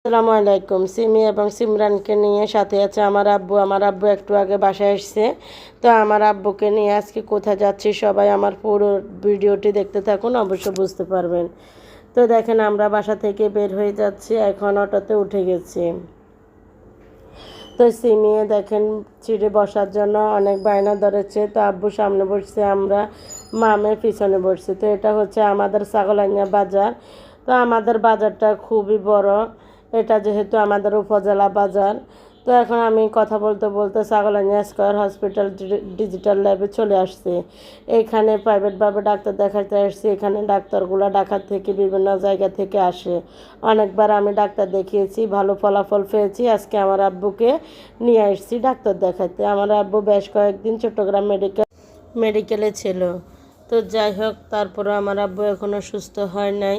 আসসালামু আলাইকুম। সিমি এবং সিমরানকে নিয়ে সাথে আছে আমার আব্বু একটু আগে বাসায় এসেছে। তো আমার আব্বুকে নিয়ে আজকে কোথায় যাচ্ছি সবাই আমার পুরো ভিডিওটি দেখতে থাকুন, অবশ্য বুঝতে পারবেন। তো দেখেন আমরা বাসা থেকে বের হয়ে যাচ্ছি, এখন অটোতে উঠে গেছি। তো সিমিয়ে দেখেন সিটে বসার জন্য অনেক বায়না ধরেছে। তো আব্বু সামনে বসছে, আমরা মামের পিছনে বসছি। তো এটা হচ্ছে আমাদের ছাগলাইয়া বাজার। তো আমাদের বাজারটা খুবই বড়, এটা যেহেতু আমাদের উপজেলা বাজার। তো এখন আমি কথা বলতে বলতে ছাগলাইয়া স্কয়ার হসপিটাল ডিজিটাল ল্যাবে চলে আসছি। এখানে প্রাইভেটভাবে ডাক্তার দেখাতে আসছি। এখানে ডাক্তারগুলো ঢাকা থেকে বিভিন্ন জায়গা থেকে আসে। অনেকবার আমি ডাক্তার দেখিয়েছি, ভালো ফলাফল পেয়েছি। আজকে আমার আব্বুকে নিয়ে আসছি ডাক্তার দেখাতে। আমার আব্বু বেশ কয়েকদিন চট্টগ্রাম মেডিকেলে ছিল। তো যাই হোক, তারপরে আমার আব্বু এখনও সুস্থ হয় নাই।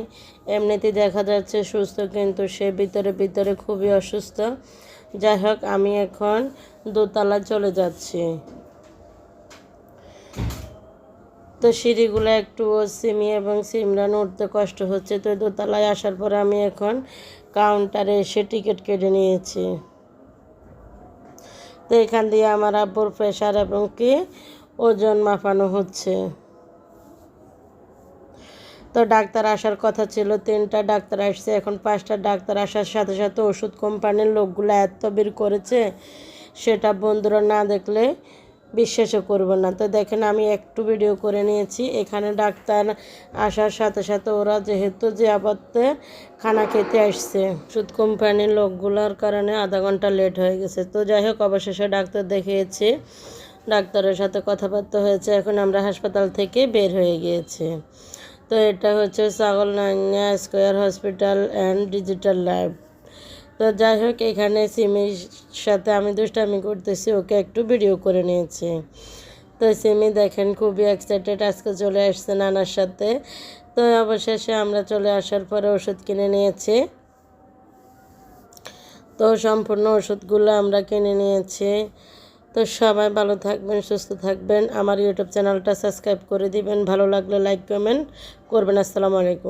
এমনিতে দেখা যাচ্ছে সুস্থ, কিন্তু সে ভিতরে ভিতরে খুবই অসুস্থ। যাই হোক, আমি এখন দোতলায় চলে যাচ্ছি। তো সিঁড়িগুলো একটু সিমি এবং সিমরান উঠতে কষ্ট হচ্ছে। তো দোতলায় আসার পরে আমি এখন কাউন্টারে এসে টিকিট কেটে নিয়েছি। তো এখান দিয়ে আমার আব্বুর প্রেশার এবং কি ওজন মাপানো হচ্ছে। তো ডাক্তার আসার কথা ছিল, 3টা ডাক্তার আসছে, এখন 5টা ডাক্তার আসার সাথে সাথে ওষুধ কোম্পানির লোকগুলো এত বের করেছে, সেটা বন্ধুরা না দেখলে বিশ্বাসও করবো না। তো দেখেন আমি একটু ভিডিও করে নিয়েছি। এখানে ডাক্তার আসার সাথে সাথে ওরা যেহেতু যে আবাতে খানা খেতে আসছে, ওষুধ কোম্পানির লোকগুলোর কারণে আধা ঘন্টা লেট হয়ে গেছে। তো যাই হোক, অবশেষে ডাক্তার দেখিয়েছি, ডাক্তারের সাথে কথাবার্তা হয়েছে, এখন আমরা হাসপাতাল থেকে বের হয়ে গিয়েছি। তো এটা হচ্ছে Chhagalnaiya square hospital and digital lab. তো যাই হোক, এখানে সিমির সাথে আমি দুষ্টামি করতেছি, ওকে একটু ভিডিও করে নিয়েছি। তো সিমি দেখেন খুবই এক্সাইটেড, আজকে চলে আসছে নানার সাথে। তো অবশেষে আমরা চলে আসার পরে ওষুধ কিনে নিয়েছি। তো সম্পূর্ণ ওষুধগুলো আমরা কিনে নিয়েছি। তো সবাই ভালো থাকবেন, সুস্থ থাকবেন। আমার ইউটিউব চ্যানেলটা সাবস্ক্রাইব করে দিবেন, ভালো লাগলে লাইক কমেন্ট করবেন। আসসালামু আলাইকুম।